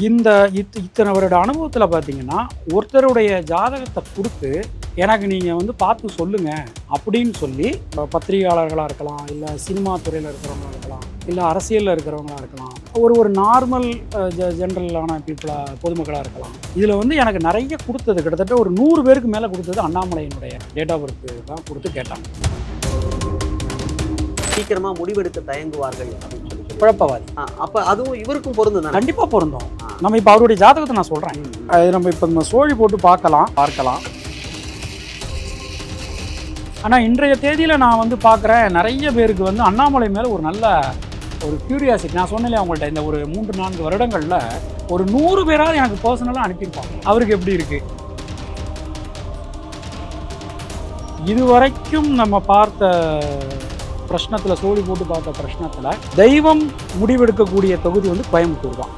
இந்த இத்தனை வருட அனுபவத்தில் பார்த்தீங்கன்னா ஒருத்தருடைய ஜாதகத்தை கொடுத்து எனக்கு நீங்கள் வந்து பார்த்து சொல்லுங்கள் அப்படின்னு சொல்லி பத்திரிகையாளர்களாக இருக்கலாம், இல்லை சினிமா துறையில் இருக்கிறவங்களா இருக்கலாம், இல்லை அரசியலில் இருக்கிறவங்களா இருக்கலாம், ஒரு நார்மல் ஜென்ரலான பீப்புளாக பொதுமக்களாக இருக்கலாம். இதில் வந்து எனக்கு நிறைய கொடுத்தது கிட்டத்தட்ட ஒரு 100 பேருக்கு மேலே கொடுத்தது அண்ணாமலையினுடைய டேட் ஆஃப் பர்த் தான் கொடுத்து கேட்டாங்க. சீக்கிரமாக முடிவெடுக்க தயங்குவார்கள் அப்படின்னு சொல்லி குழப்பவாதி. அப்போ அதுவும் இவருக்கும் பொருந்தும். கண்டிப்பாக பொருந்தும். நம்ம இப்போ அவருடைய ஜாதகத்தை நான் சொல்கிறேன், அது நம்ம இப்போ நம்ம சோழி போட்டு பார்க்கலாம். ஆனால் இன்றைய தேதியில் நான் வந்து பார்க்குறேன் நிறைய பேருக்கு வந்து அண்ணாமலை மேலே ஒரு நல்ல ஒரு கியூரியாசிட்டி. நான் சொன்னேன் அவங்கள்ட்ட இந்த ஒரு 3-4 வருடங்களில் ஒரு 100 பேராவது எனக்கு பர்சனலாக அனுப்பியிருப்பாங்க. அவருக்கு எப்படி இருக்கு இதுவரைக்கும் நம்ம பார்த்த பிரச்சனத்தில், சோழி போட்டு பார்த்த பிரச்சனத்தில் தெய்வம் முடிவெடுக்கக்கூடிய தொகுதி வந்து கோயம்புத்தூர் தான்.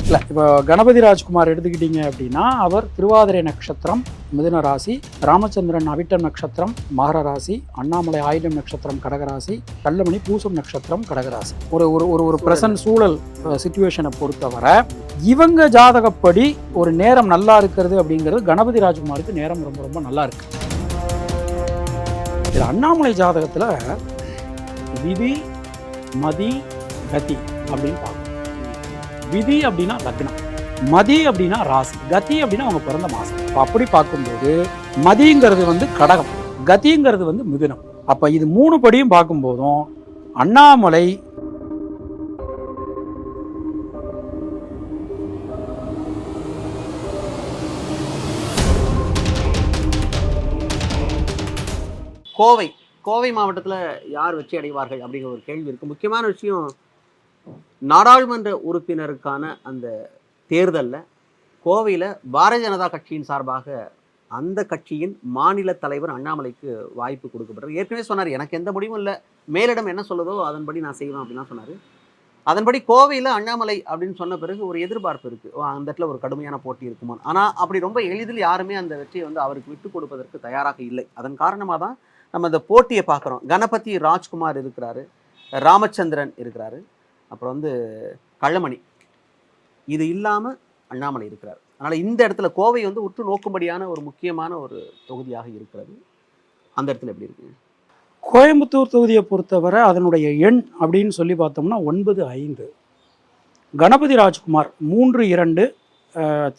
இல்லை, இப்போ கணபதி ராஜ்குமார் எடுத்துக்கிட்டீங்க அப்படின்னா அவர் திருவாதிரை நட்சத்திரம் மிதுன ராசி, ராமச்சந்திரன் அவிட்டம் நட்சத்திரம் மகர ராசி, அண்ணாமலை ஆயிலம் நட்சத்திரம் கடகராசி, கல்லமணி பூசம் நட்சத்திரம் கடகராசி. ஒரு பிரசன்ட் சூழல் சிச்சுவேஷனை பொறுத்தவரை இவங்க ஜாதகப்படி ஒரு நேரம் நல்லா இருக்கிறது அப்படிங்கிறது கணபதி ராஜ்குமாருக்கு நேரம் ரொம்ப ரொம்ப நல்லா இருக்கு. இது அண்ணாமலை ஜாதகத்தில் விதி மதி கதி அப்படின்னு பார்க்கணும். விதி அப்படின்னா லக்னம், மதி அப்படின்னா ராசி, கதி அப்படின்னா அவங்க பிறந்த மாசம். அப்படி பார்க்கும்போது மதிங்கிறது வந்து கடகம், கதிங்கிறது வந்து மிதுனம். அப்ப இது 3 படியும் பார்க்கும்போதும் அண்ணாமலை கோவை மாவட்டத்தில் யார் வெற்றி அடைவார்கள் அப்படிங்கிற ஒரு கேள்வி இருக்குது. முக்கியமான விஷயம், நாடாளுமன்ற உறுப்பினருக்கான அந்த தேர்தலில் கோவையில் பாரதிய ஜனதா கட்சியின் சார்பாக அந்த கட்சியின் மாநில தலைவர் அண்ணாமலைக்கு வாய்ப்பு கொடுக்கப்பட்டது. ஏற்கனவே சொன்னார், எனக்கு எந்த முடிவும் இல்லை, மேலிடம் என்ன சொல்லுதோ அதன்படி நான் செய்வேன் அப்படின்லாம் சொன்னார். அதன்படி கோவையில் அண்ணாமலை அப்படின்னு சொன்ன பிறகு ஒரு எதிர்பார்ப்பு இருக்குது, அந்த இடத்துல ஒரு கடுமையான போட்டி இருக்குமா. ஆனால் அப்படி ரொம்ப எளிதில் யாருமே அந்த வெற்றியை வந்து அவருக்கு விட்டு கொடுப்பதற்கு தயாராக இல்லை. அதன் காரணமாக தான் நம்ம அந்த போட்டியை பார்க்குறோம். கணபதி ராஜ்குமார் இருக்கிறாரு, ராமச்சந்திரன் இருக்கிறாரு, அப்புறம் வந்து கள்ளமணி, இது இல்லாமல் அண்ணாமலை இருக்கிறார். அதனால் இந்த இடத்துல கோவை வந்து உற்று நோக்கும்படியான ஒரு முக்கியமான ஒரு தொகுதியாக இருக்கிறது. அந்த இடத்துல எப்படி இருக்கு? கோயம்புத்தூர் தொகுதியை பொறுத்தவரை அதனுடைய எண் அப்படின்னு சொல்லி பார்த்தோம்னா 9-5. கணபதி ராஜ்குமார் 3-2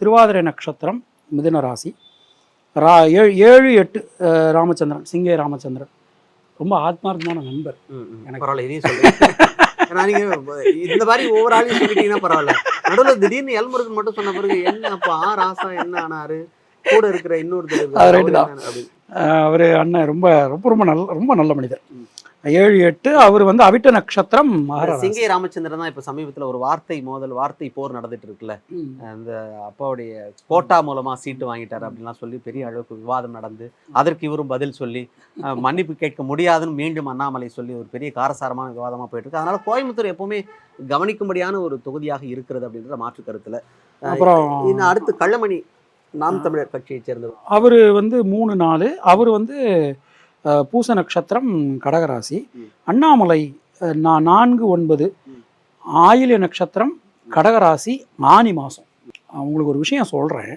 திருவாதிரை நட்சத்திரம் மிதுன ராசி, 7-8 ராமச்சந்திரன் சிங்கை ராமச்சந்திரன். ரொம்ப ஆத்மார்த்தமான நண்பர் எனக்கு. இந்த மாதிரி ஒவ்வொரு ஆளையும் சொல்லிட்டீங்கன்னா பரவாயில்ல. நடுவில் திடீர்னு எல்முருகன் மட்டும் சொன்ன பிறகு என்னப்பா ராசா என்ன ஆனாரு, கூட இருக்கிற இன்னொரு அவரு அண்ணன் ரொம்ப ரொம்ப ரொம்ப ரொம்ப நல்ல மனிதர். 7-8 அவர் வந்து அவிட்ட நட்சத்திரம் சிங்கை ராமச்சந்திரன் தான். இப்ப சமீபத்துல ஒரு வார்த்தை போர் நடந்துட்டு இருக்குல்ல, அந்த அப்பாவுடைய கோட்டா மூலமா சீட்டு வாங்கிட்டாரு அப்படின்லாம் சொல்லி பெரிய அளவுக்கு விவாதம் நடந்து அதற்கு இவரும் பதில் சொல்லி மன்னிப்பு கேட்க முடியாதுன்னு மீண்டும் அண்ணாமலை சொல்லி ஒரு பெரிய காரசாரமான விவாதமா போயிட்டு இருக்கு. அதனால கோயம்புத்தூர் எப்பவுமே கவனிக்கும்படியான ஒரு தொகுதியாக இருக்கிறது அப்படின்ற மாற்று கருத்துல. அப்புறம் இன்னும் அடுத்து கள்ளமணி நாம் தமிழர் கட்சியை சேர்ந்தவர். அவரு வந்து 3-4, அவர் வந்து பூச நட்சத்திரம் கடகராசி, அண்ணாமலை 4-9 ஆயில்ய நட்சத்திரம் கடகராசி, ஆனி மாதம். உங்களுக்கு ஒரு விஷயம் சொல்கிறேன்,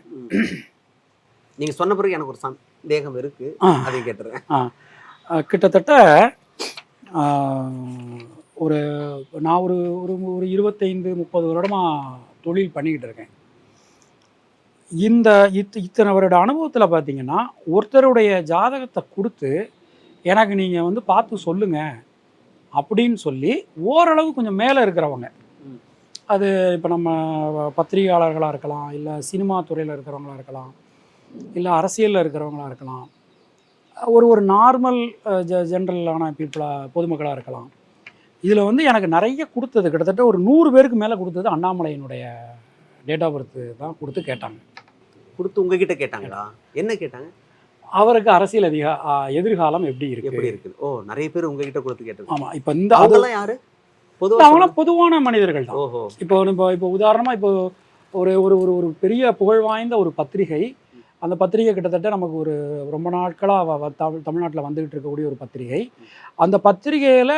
நீங்கள் சொன்ன பிறகு எனக்கு ஒரு சந்தேகம் இருக்கு, அதை கேட்டுறேன். கிட்டத்தட்ட நான் ஒரு 25-30 வருடமாக தொழில் பண்ணிக்கிட்டு இருக்கேன். இத்தனை வருட அனுபவத்தில் பார்த்தீங்கன்னா ஒருத்தருடைய ஜாதகத்தை கொடுத்து எனக்கு நீங்கள் வந்து பார்த்து சொல்லுங்கள் அப்படின்னு சொல்லி ஓரளவு கொஞ்சம் மேலே இருக்கிறவங்க, அது இப்போ நம்ம பத்திரிகையாளர்களாக இருக்கலாம், இல்லை சினிமா துறையில் இருக்கிறவங்களா இருக்கலாம், இல்லை அரசியலில் இருக்கிறவங்களா இருக்கலாம், ஒரு நார்மல் ஜென்ரலான பீப்புளாக பொதுமக்களாக இருக்கலாம். இதில் வந்து எனக்கு நிறைய கொடுத்தது கிட்டத்தட்ட ஒரு 100 பேருக்கு மேலே கொடுத்தது அண்ணாமலையினுடைய டேட் ஆஃப் பர்த் தான் கொடுத்து கேட்டாங்க. கொடுத்து உங்ககிட்ட கேட்டாங்களா? என்ன கேட்டாங்க? அவருக்கு அரசியல் எதிர்காலம் எப்படி இருக்குது? ஓ, நிறைய பேர் உங்ககிட்ட கொடுத்து கேட்டாங்க. ஆமாம். இப்போ இந்த அதெல்லாம் யாரு? அவங்களாம் பொதுவான மனிதர்கள் தான். இப்போ உதாரணமாக இப்போ ஒரு ஒரு பெரிய புகழ் வாய்ந்த ஒரு பத்திரிகை அந்த பத்திரிகை கிட்டத்தட்ட நமக்கு ஒரு ரொம்ப நாட்களாக தமிழ்நாட்டில் வந்துகிட்டு இருக்கக்கூடிய ஒரு பத்திரிகை. அந்த பத்திரிகையில்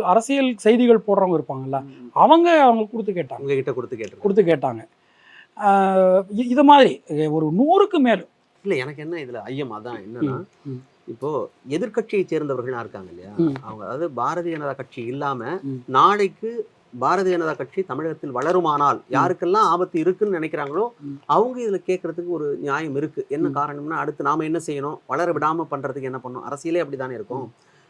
அரசியல் செய்திகள் போடுறவங்க இருப்பாங்கல்ல, அவங்க கொடுத்து கேட்டாங்க. இது மாதிரி ஒரு 100க்கு மேல். இல்லை, எனக்கு என்ன இதில் ஐயம் அதான் என்னன்னா, இப்போ எதிர்கட்சியை சேர்ந்தவர்கள்லாம் இருக்காங்க இல்லையா, அவங்க அதாவது பாரதிய ஜனதா கட்சி இல்லாம நாளைக்கு பாரதிய ஜனதா கட்சி தமிழகத்தில் வளருமானால் யாருக்கெல்லாம் ஆபத்து இருக்குன்னு நினைக்கிறாங்களோ அவங்க இதுல கேட்கறதுக்கு ஒரு நியாயம் இருக்கு. என்ன காரணம்னா, அடுத்து நாம என்ன செய்யணும், வளர விடாம பண்றதுக்கு என்ன பண்ணணும், அரசியலே அப்படித்தானே இருக்கும்.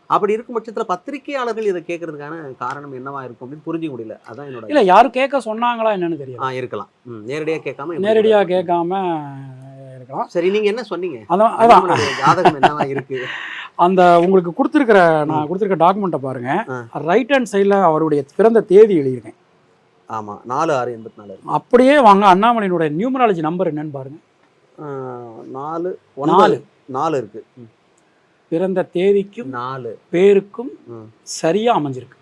அப்படி இருக்கும் பட்சத்துல பத்திரிகையாளர்கள் இதை கேட்கறதுக்கான காரணம் என்னவா இருக்கும் அப்படின்னு புரிஞ்சுக்க முடியல. அதான் என்னோட இல்ல, யாரும் கேட்க சொன்னாங்களா என்னன்னு தெரியல. இருக்கலாம், நேரடியா கேட்காம இருக்கலாம். சரி, நீங்க என்ன சொன்னீங்க, அதான் ஜாதகம் என்னவா இருக்கு? அந்த உங்களுக்கு நான் கொடுத்துருக்க டாக்குமெண்ட்டை பாருங்க. ரைட் ஹேண்ட் சைடில் அவருடைய பிறந்த தேதி எழுதியிருக்கேன். ஆமா, 4/6/84. அப்படியே வாங்க, அண்ணாமலையினுடைய நியூமராலஜி நம்பர் என்னன்னு பாருங்க. 4 இருக்கு. பிறந்த தேதிக்கும் 4 பேருக்கும் சரியா அமைஞ்சிருக்கு.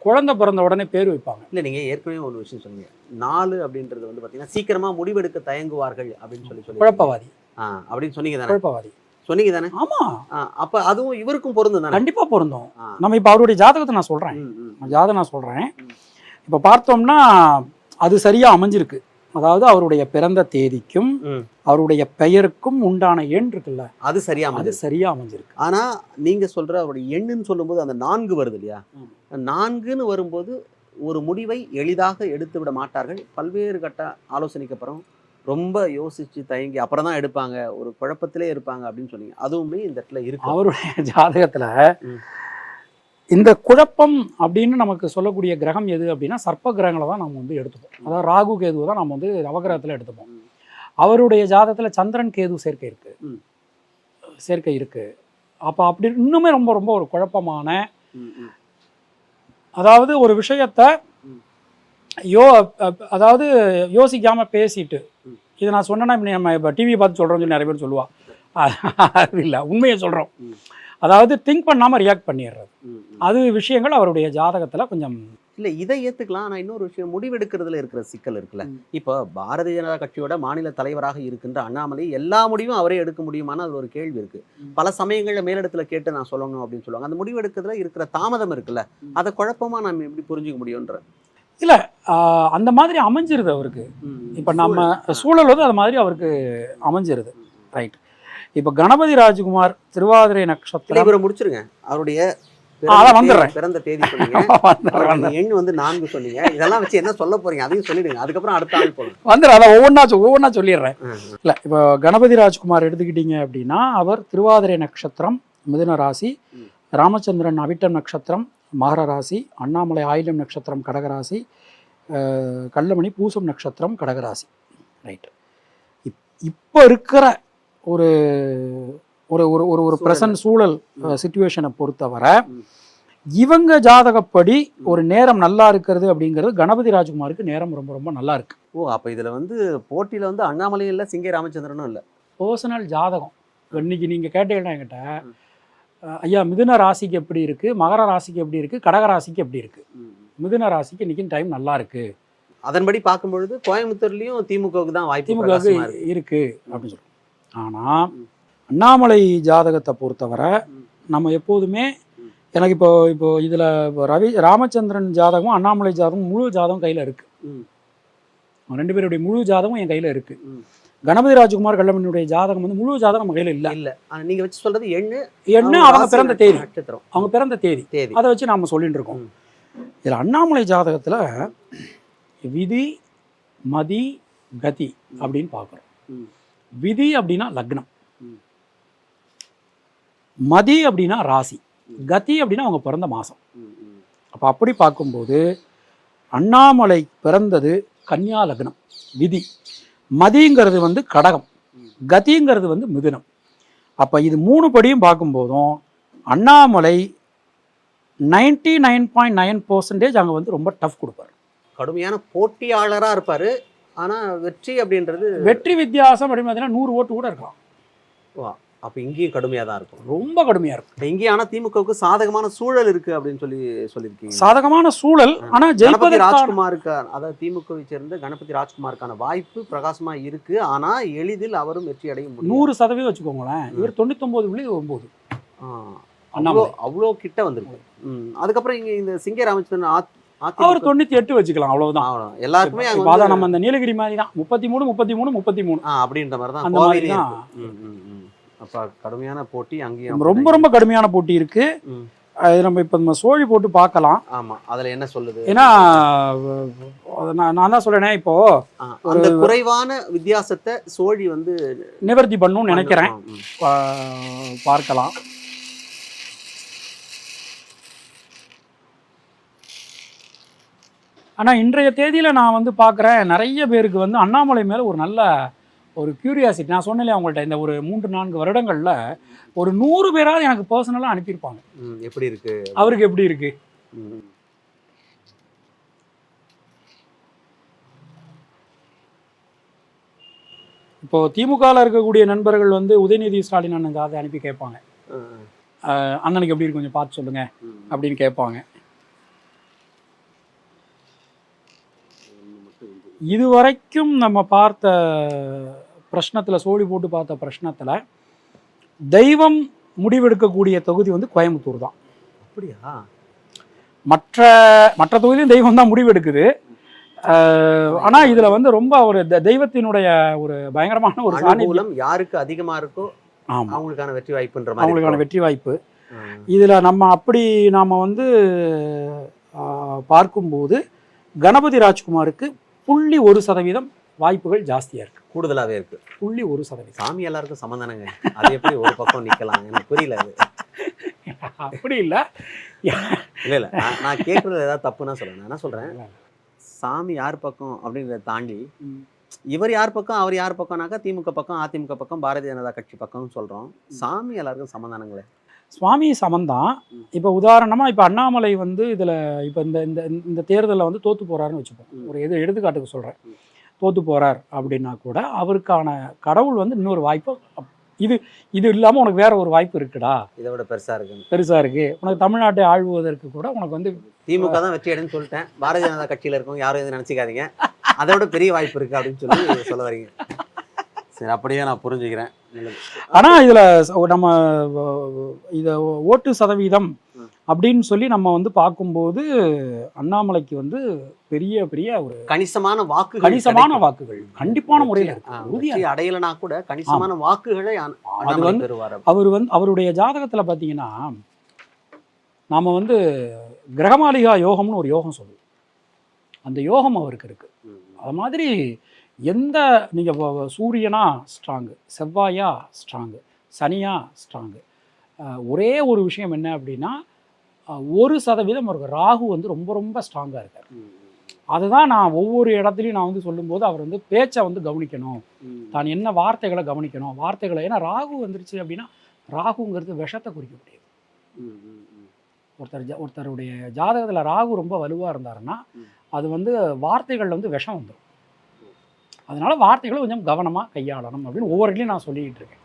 குழந்தை பிறந்த உடனே பேர் வைப்பாங்க. இல்லை, நீங்கள் ஏற்கனவே ஒரு விஷயம் சொன்னீங்க, 4 அப்படின்றது வந்து பார்த்தீங்கன்னா சீக்கிரமாக முடிவெடுக்க தயங்குவார்கள் அப்படின்னு சொல்லி குழப்பவாதி அப்படின்னு சொன்னீங்க தானே? குழப்பவாதி சொன்னீங்க தானே? ஆமா. அப்போ அதுவும் இவருக்கும் பொருந்தும் தானே? கண்டிப்பாக பொருந்தும். நம்ம இப்போ அவருடைய ஜாதகத்தை நான் சொல்கிறேன். இப்போ பார்த்தோம்னா அது சரியாக அமைஞ்சிருக்கு. அதாவது அவருடைய பிறந்த தேதிக்கும் அவருடைய பெயருக்கும் உண்டான எண் இருக்குல்ல, அது சரியா அமைஞ்சிருக்கு. ஆனா நீங்க சொல்ற அவருடைய எண்ணுன்னு சொல்லும்போது அந்த 4 வருது இல்லையா, 4ன்னு வரும்போது ஒரு முடிவை எளிதாக எடுத்து விட மாட்டார்கள். பல்வேறு கட்ட ஆலோசனைக்கு அப்புறம் ரொம்ப யோசிச்சு தயங்கி அப்புறம் தான் எடுப்பாங்க, ஒரு குழப்பத்திலே இருப்பாங்க அப்படின்னு சொன்னீங்க. அதுவுமே இந்த இடத்துல இருக்கு. அவருடைய ஜாதகத்துல இந்த குழப்பம் அப்படின்னு நமக்கு சொல்லக்கூடிய கிரகம் எது அப்படின்னா சர்ப்ப கிரகங்களை தான் நம்ம வந்து எடுத்துப்போம். அதாவது ராகு கேதுவை தான் நம்ம வந்து நவகிரகத்தில் எடுத்துப்போம். அவருடைய ஜாதகத்தில் சந்திரன் கேது சேர்க்கை இருக்கு. அப்போ அப்படி இன்னுமே ரொம்ப ரொம்ப ஒரு குழப்பமான, அதாவது ஒரு விஷயத்தை அதாவது யோசிக்காம பேசிட்டு, இதை நான் சொன்னேன்னா நம்ம இப்போ டிவி பார்த்து சொல்கிறோம்னு சொல்லி நிறைய பேர் சொல்லுவா. அது இல்லை, உண்மையை சொல்கிறோம். அதாவது திங்க் பண்ணாமல் ரியாக்ட் பண்ணிடுறது, அது விஷயங்கள் அவருடைய ஜாதகத்தில் கொஞ்சம் இல்லை. இதை ஏற்றுக்கலாம். ஆனால் இன்னொரு விஷயம், முடிவெடுக்கிறதுல இருக்கிற சிக்கல் இருக்குல்ல. இப்போ பாரதிய ஜனதா கட்சியோட மாநில தலைவராக இருக்கின்ற அண்ணாமலை எல்லா முடிவும் அவரே எடுக்க முடியுமான்னு அது ஒரு கேள்வி இருக்கு. பல சமயங்களில் மேலிடத்துல கேட்டு நான் சொல்லணும் அப்படின்னு சொல்லுவாங்க. அந்த முடிவெடுக்கிறதுல இருக்கிற தாமதம் இருக்குல்ல, அதை குழப்பமா நம்ம எப்படி புரிஞ்சுக்க முடியும்ன்ற இல்லை, அந்த மாதிரி அமைஞ்சிருது அவருக்கு. இப்போ நம்ம சூழல் வந்து அது மாதிரி அவருக்கு அமைஞ்சிருது. ரைட். இப்போ கணபதி ராஜ்குமார் திருவாதிரை நட்சத்திரம் முடிச்சிருங்க. அவருடைய பிறந்த தேதி சொன்னீங்க, எண் வந்து 4 சொன்னீங்க. இதெல்லாம் வச்சு என்ன சொல்ல போறீங்க அதையும் சொல்லிடுங்க, அதுக்கப்புறம் அடுத்த ஆள் போகணும். அதை ஒவ்வொன்றா சொல்லிடுறேன். இல்லை, இப்போ கணபதி ராஜ்குமார் எடுத்துக்கிட்டீங்க அப்படின்னா அவர் திருவாதிரை நட்சத்திரம் மிதுன ராசி, ராமச்சந்திரன் அவிட்டம் நட்சத்திரம் மகர ராசி, அண்ணாமலை ஆயிலம் நட்சத்திரம் கடகராசி, கல்லமணி பூசம் நட்சத்திரம் கடகராசி. ரைட். இப்போ இருக்கிற ஒரு ஒரு ஒரு ஒரு ப்ரெசன்ட் சூழல் சிச்சுவேஷனை பொறுத்தவரை இவங்க ஜாதகப்படி ஒரு நேரம் நல்லா இருக்கிறது அப்படிங்கிறது கணபதி ராஜ்குமாருக்கு நேரம் ரொம்ப ரொம்ப நல்லா இருக்கு. அப்போ இதில் வந்து போட்டியில் வந்து அண்ணாமலையும் இல்லை, சிங்கை ராமச்சந்திரனும் இல்லை. பர்சனல் ஜாதகம் இன்னைக்கு நீங்கள் கேட்டீங்கன்னா என்கிட்ட, ஐயா மிதுன ராசிக்கு எப்படி இருக்கு, மகர ராசிக்கு எப்படி இருக்கு, கடக ராசிக்கு எப்படி இருக்கு. மிதுன ராசிக்கு இன்னைக்கு டைம் நல்லா இருக்கு. அதன்படி பார்க்கும்பொழுது கோயம்புத்தூர்லயும் திமுகவுக்கு தான் வாய்ப்பு இருக்கு அப்படின்னு சொல்றோம். ஆனால் அண்ணாமலை ஜாதகத்தை பொறுத்தவரை நம்ம எப்போதுமே, எனக்கு இப்போ இதில் ராமச்சந்திரன் ஜாதகமும் அண்ணாமலை ஜாதகம் முழு ஜாதகம் கையில் இருக்கு. 2 பேருடைய முழு ஜாதகம் என் கையில் இருக்கு. கணபதி ராஜ்குமார் கல்லமணியுடைய ஜாதகம் வந்து முழு ஜாதகம் நம்ம கையில் இல்லை. நீங்க வச்சு சொல்றது எண்ணு அவங்க பிறந்த தேதி, அவங்க பிறந்த தேதி, அதை வச்சு நாம சொல்லிட்டு இருக்கோம். இதில் அண்ணாமலை ஜாதகத்தில் விதி மதி கதி அப்படின்னு பார்க்குறோம். விதி அப்படின்னா லக்னம், மதி அப்படின்னா ராசி, கதி அப்படின்னா அவங்க பிறந்த மாதம். அப்போ அப்படி பார்க்கும்போது அண்ணாமலை பிறந்தது கன்னியா லக்னம் விதி, மதிங்கிறது வந்து கடகம், கதிங்கிறது வந்து மிதுனம். அப்போ இது 3 படியும் பார்க்கும்போதும் அண்ணாமலை 99.9% அங்கே வந்து ரொம்ப டஃப் கொடுப்பார். கடுமையான போட்டியாளராக இருப்பார். ஆனால் வெற்றி அப்படின்றது வெற்றி வித்தியாசம் அப்படின்னு பார்த்தீங்கன்னா 100 ஓட்டு கூட இருக்கலாம். அப்ப இங்கேயும் கடுமையா தான் இருக்கும். ரொம்ப கடுமையாக இருக்கும். இப்ப இங்கேயும் ஆனா திமுகவுக்கு சாதகமான சூழல் இருக்கு அப்படின்னு சொல்லியிருக்கீங்க. சாதகமான சூழல், ஆனால் கணபதி ஜெயிப்பதற்கான ராஜ்குமாருக்கு, அதாவது திமுகவை சேர்ந்த கணபதி ராஜ்குமாருக்கான வாய்ப்பு பிரகாசமா இருக்கு. ஆனா எளிதில் அவரும் வெற்றி அடைய முடியும். 100% வச்சுக்கோங்களேன். இவர் 99.9. அவ்வளோ அவ்வளோ கிட்ட வந்திருக்கு. அதுக்கப்புறம் இங்க இந்த சிங்கே ராமச்சந்திரன் அவர் 98 வச்சுக்கலாம், அவ்வளவுதான். அவ்வளவுதான். எல்லாருக்குமே அங்க இப்போ அதான் நம்ம அந்த நீலகிரி மாதிரி தான் 33 33 33 அப்படின்ற மாதிரி தான் அந்த மாதிரி தான். அப்ப கடுமையான போட்டி அங்கேயும் ரொம்ப ரொம்ப கடுமையான போட்டி இருக்கு. அது நம்ம இப்போ நம்ம சோழி போட்டு பார்க்கலாம். ஆமா, அதுல என்ன சொல்லுது? ஏன்னா நான் தான் சொல்றேனே, இப்போ அந்த குறைவான வித்தியாசத்தை சோழி வந்து நிவர்த்தி பண்ணணும்னு நினைக்கிறேன். பார்க்கலாம். ஆனால் இன்றைய தேதியில் நான் வந்து பார்க்குறேன், நிறைய பேருக்கு வந்து அண்ணாமலை மேலே ஒரு நல்ல ஒரு கியூரியாசிட்டி. நான் சொன்னேன் அவங்கள்ட்ட, இந்த ஒரு 3-4 வருடங்களில் ஒரு 100 பேராவது எனக்கு பர்சனலாக அனுப்பியிருப்பாங்க. எப்படி இருக்கு அவருக்கு, எப்படி இருக்கு. இப்போ திமுகவில் இருக்கக்கூடிய நண்பர்கள் வந்து உதயநிதி ஸ்டாலின் அண்ணன் அதை அனுப்பி கேட்பாங்க, அண்ணனுக்கு எப்படி இருக்கு கொஞ்சம் பார்த்து சொல்லுங்க அப்படின்னு கேட்பாங்க. இதுவரைக்கும் நம்ம பார்த்த பிரச்சனத்தில், சோழி போட்டு பார்த்த பிரச்சனத்தில் தெய்வம் முடிவெடுக்கக்கூடிய தொகுதி வந்து கோயம்புத்தூர் தான். அப்படியா? மற்ற மற்ற தொகுதியும் தெய்வம் தான் முடிவெடுக்குது. ஆனால் இதில் வந்து ரொம்ப ஒரு தெய்வத்தினுடைய ஒரு பயங்கரமான ஒரு சாநித்தியம் யாருக்கு அதிகமாக இருக்கோ அவங்களுக்கான வெற்றி வாய்ப்புன்ற மாதிரி, அவங்களுக்கான வெற்றி வாய்ப்பு. இதில் நம்ம அப்படி நாம் வந்து பார்க்கும்போது கணபதி ராஜ்குமாருக்கு 0.1% வாய்ப்புகள் ஜாஸ்தியாக இருக்குது, கூடுதலாகவே இருக்குது. 0.1%. சாமி எல்லாருக்கும் சம்மந்தானங்க, அது எப்படி ஒரு பக்கம் நிற்கலாம்? எனக்கு புரியல அது. அப்படி இல்லை இல்லை இல்லை, நான் கேட்குறது ஏதாவது தப்புன்னா சொல்கிறேன். நான் என்ன சொல்கிறேன், சாமி யார் பக்கம் அப்படிங்கிறத தாண்டி இவர் யார் பக்கம் அவர் யார் பக்கம்னாக்கா திமுக பக்கம், அதிமுக பக்கம், பாரதிய ஜனதா கட்சி பக்கம்னு சொல்கிறோம். சாமி எல்லாருக்கும் சம்மந்தானங்களே. சுவாமி சமந்தான். இப்போ உதாரணமாக இப்போ அண்ணாமலை வந்து இதில் இப்போ இந்த தேர்தலில் வந்து தோற்று போகிறாருன்னு வச்சுப்போம், ஒரு எடுத்துக்காட்டுக்கு சொல்கிறேன். தோற்று போகிறார் அப்படின்னா கூட அவருக்கான கடவுள் வந்து இன்னொரு வாய்ப்பு, இது இல்லாமல் உனக்கு வேற ஒரு வாய்ப்பு இருக்குடா, இதை விட பெருசாக இருக்குது உனக்கு தமிழ்நாட்டை ஆழ்வதற்கு கூட உனக்கு வந்து திமுக தான் வெற்றி அடைன்னு சொல்லிட்டேன். பாரதிய ஜனதா கட்சியில் இருக்கவங்க யாரும் எதுவும் நினச்சிக்காதீங்க, அதை விட பெரிய வாய்ப்பு இருக்குது அப்படின்னு சொல்லி சொல்ல வரீங்க. சரி, அப்படியே நான் புரிஞ்சுக்கிறேன். ஆனால் இதில் நம்ம இதை ஓட்டு சதவீதம் அப்படின்னு சொல்லி நம்ம வந்து பார்க்கும்போது அண்ணாமலைக்கு வந்து பெரிய பெரிய ஒரு கணிசமான வாக்குகள் கண்டிப்பான முறையில் உறுதி அடையலைனா கூட கணிசமான வாக்குகளை அது வந்து அவர் வந்து அவருடைய ஜாதகத்தில் பார்த்தீங்கன்னா நாம் வந்து கிரகமாளிகா யோகம்னு ஒரு யோகம் சொல்லுவோம். அந்த யோகம் அவருக்கு இருக்கு. அது மாதிரி எந்த நீங்கள் சூரியனா ஸ்ட்ராங்கு, செவ்வாயா ஸ்ட்ராங்கு, சனியா ஸ்ட்ராங்கு. ஒரே ஒரு விஷயம் என்ன அப்படின்னா 1% அவருக்கு ராகு வந்து ரொம்ப ரொம்ப ஸ்ட்ராங்காக இருக்கார். அதுதான் நான் ஒவ்வொரு இடத்துலையும் நான் வந்து சொல்லும்போது அவர் வந்து பேச்சை வந்து கவனிக்கணும், தான் என்ன வார்த்தைகளை கவனிக்கணும், வார்த்தைகளை. ஏன்னா ராகு வந்துருச்சு அப்படின்னா, ராகுங்கிறது விஷத்தை குறிக்க முடியாது. ஒருத்தருடைய ஜாதகத்தில் ராகு ரொம்ப வலுவாக இருந்தாருன்னா அது வந்து வார்த்தைகளில் வந்து விஷம் வந்துடும். அதனால வார்த்தைகளை கொஞ்சம் கவனமாக கையாளணும் அப்படின்னு ஒவ்வொரு இடத்துலையும் நான் சொல்லிக்கிட்டு இருக்கேன்.